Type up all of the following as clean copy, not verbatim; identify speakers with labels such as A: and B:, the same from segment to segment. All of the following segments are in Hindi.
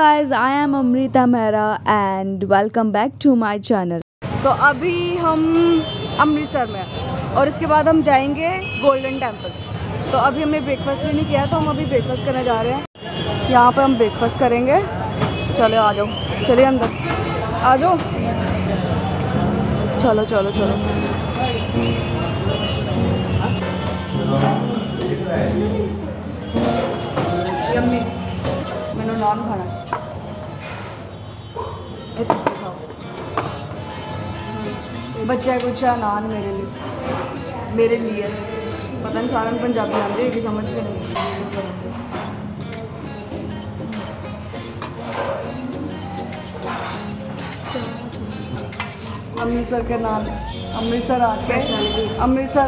A: guys, I am Amrita Mehra and welcome back to my channel। तो अभी हम अमृतसर में हैं और इसके बाद हम जाएंगे गोल्डन टेम्पल। तो अभी हमने ब्रेकफास्ट भी नहीं किया तो हम अभी ब्रेकफास्ट करने जा रहे हैं। यहाँ पे हम ब्रेकफास्ट करेंगे। चलो आ जाओ, चलिए अंदर आ जाओ। चलो चलो चलो। यम्मी, मैंने नान खाना ये तुझसे खाओ। बच्चा कुछ नान मेरे लिए पता नहीं सारा पंजाबी आते कि समझ के नहीं। अमृतसर के नान, अमृतसर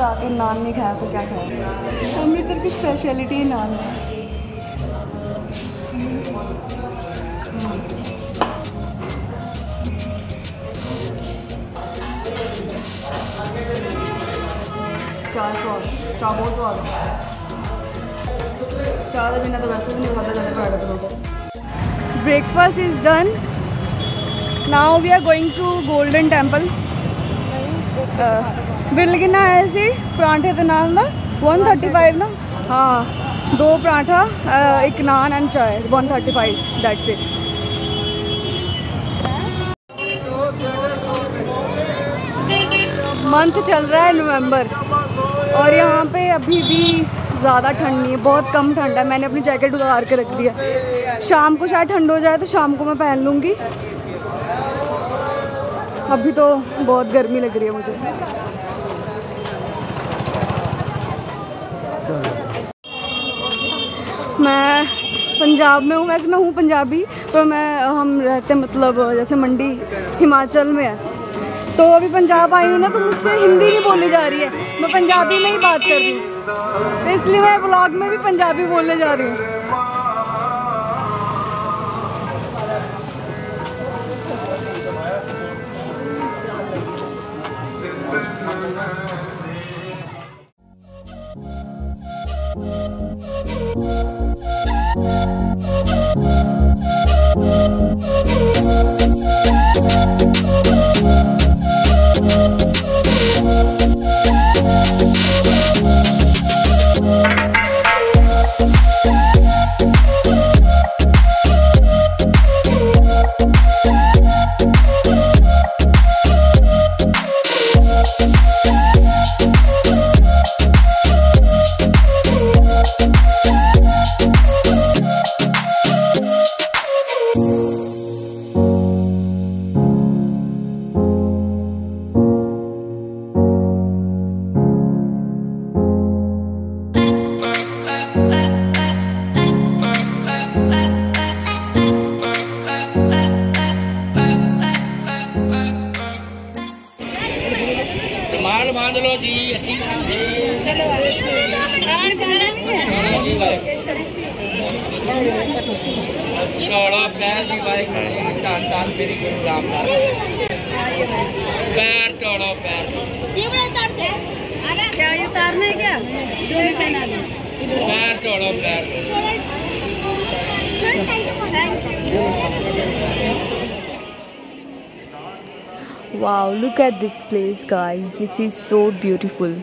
A: आके नान नहीं खाया तो क्या खाया। अमृतसर की स्पेशलिटी नान है। चाय बहुत स्वाद है। चाय के बिना तो वैसे भी नहीं खाता जाता paratha parotha. Breakfast is done. Now we are going to Golden Temple. Bill कितना है ऐसे पराठे के नान का 135 ना। हाँ 2 पराठा, 1 नान एंड चाय 135, दैट्स इट। मंथ चल रहा है नवंबर और यहाँ पे अभी भी ज़्यादा ठंड नहीं है, बहुत कम ठंड है। मैंने अपनी जैकेट उतार के रख दिया। शाम को शायद ठंड हो जाए तो शाम को मैं पहन लूँगी। अभी तो बहुत गर्मी लग रही है मुझे। मैं पंजाब में हूँ, वैसे मैं हूँ पंजाबी पर हम रहते मतलब जैसे मंडी हिमाचल में है। तो अभी पंजाब आई हूँ ना तो मुझसे हिंदी नहीं बोली जा रही है, मैं पंजाबी में ही बात कर रही हूँ। तो इसलिए मैं व्लॉग में भी पंजाबी बोलने जा रही हूँ।
B: बांध लो जी अच्छी तरह से। चौड़ा पैर जी भाई तान मेरी गुरु रामदास। पैर चौड़ा पैर
C: क्या ये उतारना है क्या?
B: पैर चौड़ा पैर।
A: Wow, look at this place guys, this is so beautiful।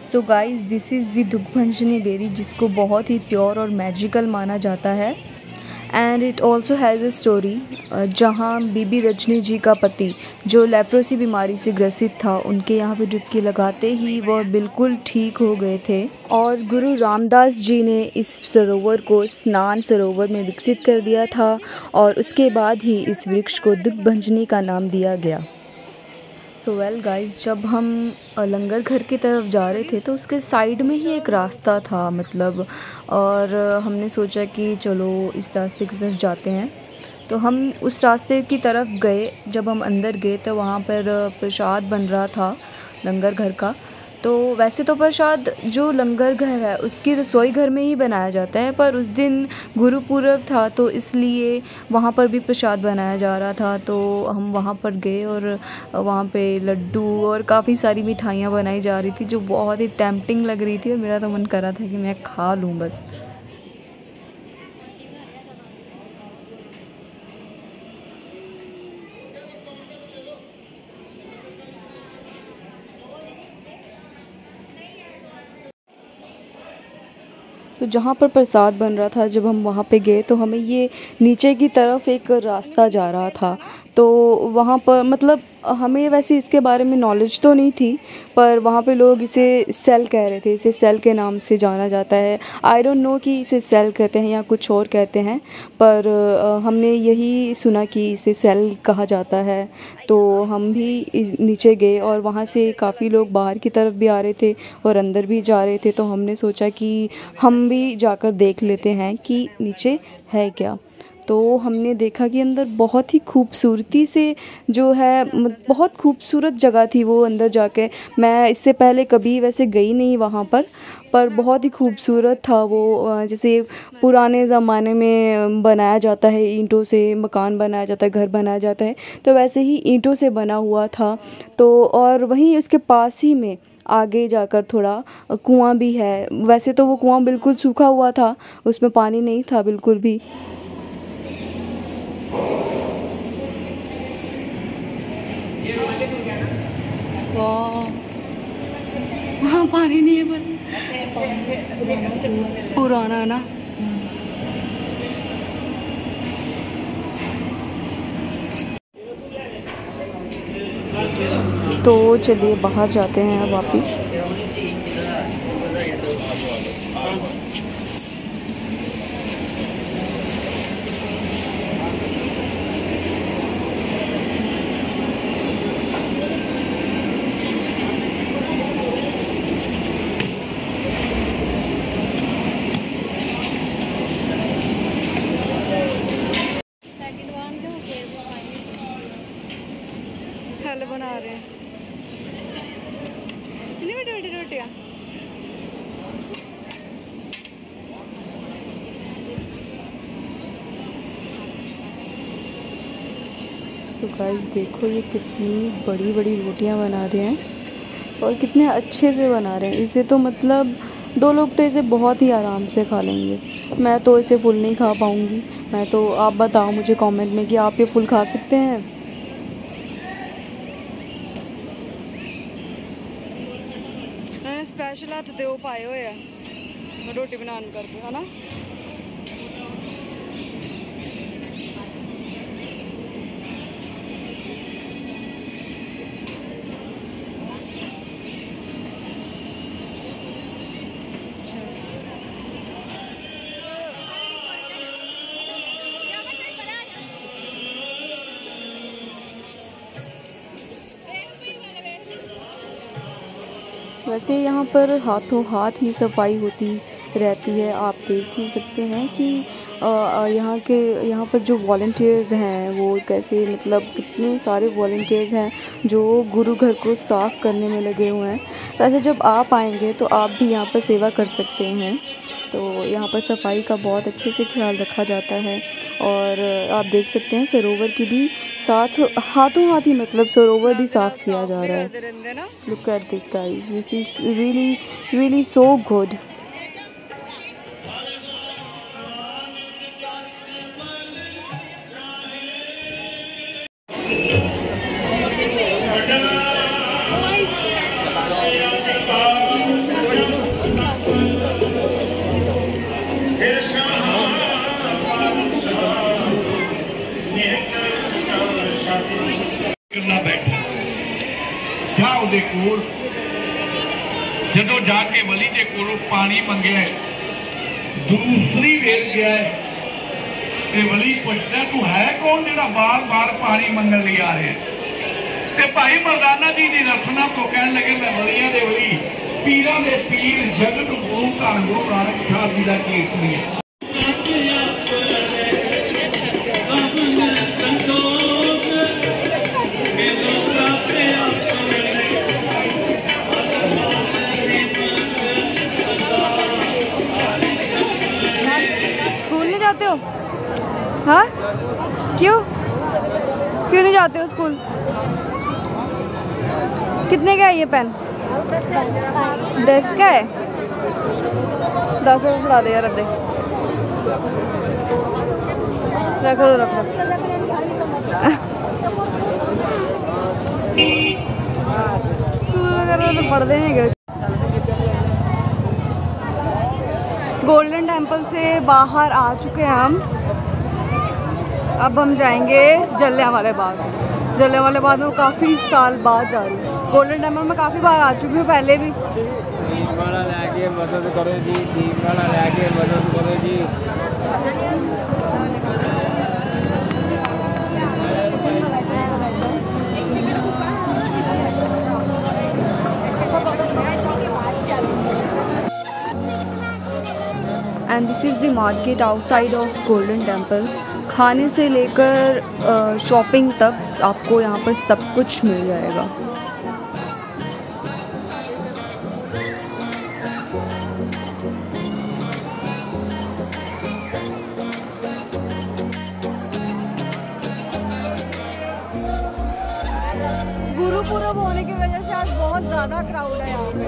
A: So guys this is the Dukhbhanjani Beri जिसको बहुत ही प्योर और मैजिकल माना जाता है। And it also has a story जहाँ बीबी रजनी जी का पति जो लेप्रोसी बीमारी से ग्रसित था उनके यहाँ पे डुबकी लगाते ही वह बिल्कुल ठीक हो गए थे। और गुरु रामदास जी ने इस सरोवर को स्नान सरोवर में विकसित कर दिया था और उसके बाद ही इस वृक्ष को दुग्भंजनी का नाम दिया गया। तो वेल गाइस, जब हम लंगर घर की तरफ जा रहे थे तो उसके साइड में ही एक रास्ता था मतलब, और हमने सोचा कि चलो इस रास्ते की तरफ जाते हैं। तो हम उस रास्ते की तरफ गए। जब हम अंदर गए तो वहाँ पर प्रसाद बन रहा था लंगर घर का। तो वैसे तो प्रसाद जो लंगर घर है उसकी रसोई घर में ही बनाया जाता है, पर उस दिन गुरुपुरब था तो इसलिए वहाँ पर भी प्रसाद बनाया जा रहा था। तो हम वहाँ पर गए और वहाँ पे लड्डू और काफ़ी सारी मिठाइयाँ बनाई जा रही थी जो बहुत ही टेम्पटिंग लग रही थी, और मेरा तो मन कर रहा था कि मैं खा लूँ बस। तो जहाँ पर प्रसाद बन रहा था, जब हम वहाँ पे गए तो हमें ये नीचे की तरफ एक रास्ता जा रहा था। तो वहाँ पर मतलब हमें वैसे इसके बारे में नॉलेज तो नहीं थी, पर वहाँ पे लोग इसे सेल कह रहे थे, इसे सेल के नाम से जाना जाता है। आई डोंट नो कि इसे सेल कहते हैं या कुछ और कहते हैं, पर हमने यही सुना कि इसे सेल कहा जाता है। तो हम भी नीचे गए और वहाँ से काफ़ी लोग बाहर की तरफ भी आ रहे थे और अंदर भी जा रहे थे। तो हमने सोचा कि हम भी जाकर देख लेते हैं कि नीचे है क्या। तो हमने देखा कि अंदर बहुत ही खूबसूरती से जो है बहुत खूबसूरत जगह थी वो। अंदर जाके मैं इससे पहले कभी वैसे गई नहीं वहाँ पर बहुत ही खूबसूरत था वो। जैसे पुराने ज़माने में बनाया जाता है, ईंटों से मकान बनाया जाता है, घर बनाया जाता है, तो वैसे ही ईंटों से बना हुआ था। तो और वहीं उसके पास ही में आगे जाकर थोड़ा कुआं भी है। वैसे तो वो कुआं बिल्कुल सूखा हुआ था, उसमें पानी नहीं था बिल्कुल भी। वहाँ पानी नहीं है पर पुराना है ना। तो चलिए बाहर जाते हैं वापस। हेलो बना रहे हैं कितनी बड़ी बड़ी रोटियाँ। सो गाइस देखो ये कितनी बड़ी बड़ी रोटियाँ बना रहे हैं और कितने अच्छे से बना रहे हैं। इसे तो मतलब 2 लोग तो इसे बहुत ही आराम से खा लेंगे। मैं तो इसे फुल नहीं खा पाऊँगी। मैं तो, आप बताओ मुझे कमेंट में कि आप ये फुल खा सकते हैं। स्पेशल हथ ते ओह पाए हुए हैं रोटी बनाने करके, है ना। वैसे यहाँ पर हाथों हाथ ही सफाई होती रहती है। आप देख ही सकते हैं कि यहाँ पर जो वॉलंटियर्स हैं वो कैसे, मतलब कितने सारे वॉलंटियर्स हैं जो गुरु घर को साफ़ करने में लगे हुए हैं। वैसे जब आप आएंगे तो आप भी यहाँ पर सेवा कर सकते हैं। तो यहाँ पर सफाई का बहुत अच्छे से ख्याल रखा जाता है। और आप देख सकते हैं सरोवर की भी साथ हाथों हाथ ही मतलब सरोवर भी साफ़ किया जा रहा है। Look at this guys, this is really really so good.
C: ਉਹਦੇ ਕੋਲ ਜਦੋਂ ਜਾ ਕੇ ਵਲੀ ਦੇ ਕੋਲੋਂ ਪਾਣੀ ਮੰਗਿਆ, ਦੂਸਰੀ ਵੇਰ ਗਿਆ ਤੇ ਵਲੀ ਪੁੱਛਦਾ ਤੂੰ ਹੈ ਕੌਣ ਜਿਹੜਾ ਬਾਰ-ਬਾਰ ਪਾਣੀ ਮੰਗਣ ਲਈ ਆ ਰਿਹਾ। ते भाई मरदाना जी दी रसना तो कहने लगे मैं वलियां दे वली पीरां दे पीर जगत गुरु धन गुरु नानक साहब जी दा कीर्तनी है।
A: स्कूल नहीं जाते हो? हाँ, क्यों क्यों नहीं जाते हो स्कूल? कितने का है ये पेन? 10 का है। 10 रुपये फड़ा दे यार, अद्धे रख लो रख लो। स्कूल वगैरह तो पढ़ते हैं क्या? गोल्डन टेम्पल से बाहर आ चुके हैं हम। अब हम जाएंगे जलियांवाला बाग। जलियांवाला बाग में काफ़ी साल बाद जा रही हूँ। गोल्डन टेम्पल में काफ़ी बार आ चुकी हूँ पहले भी।
B: दीपमाला लेके मदद करो जी, दीपमाला लेके मदद करो जी।
A: And this is the market outside of Golden Temple. खाने से लेकर शॉपिंग तक आपको यहाँ पर सब कुछ मिल जाएगा। गुरुपुरब होने की वजह से आज बहुत ज़्यादा क्राउड है यहाँ पे।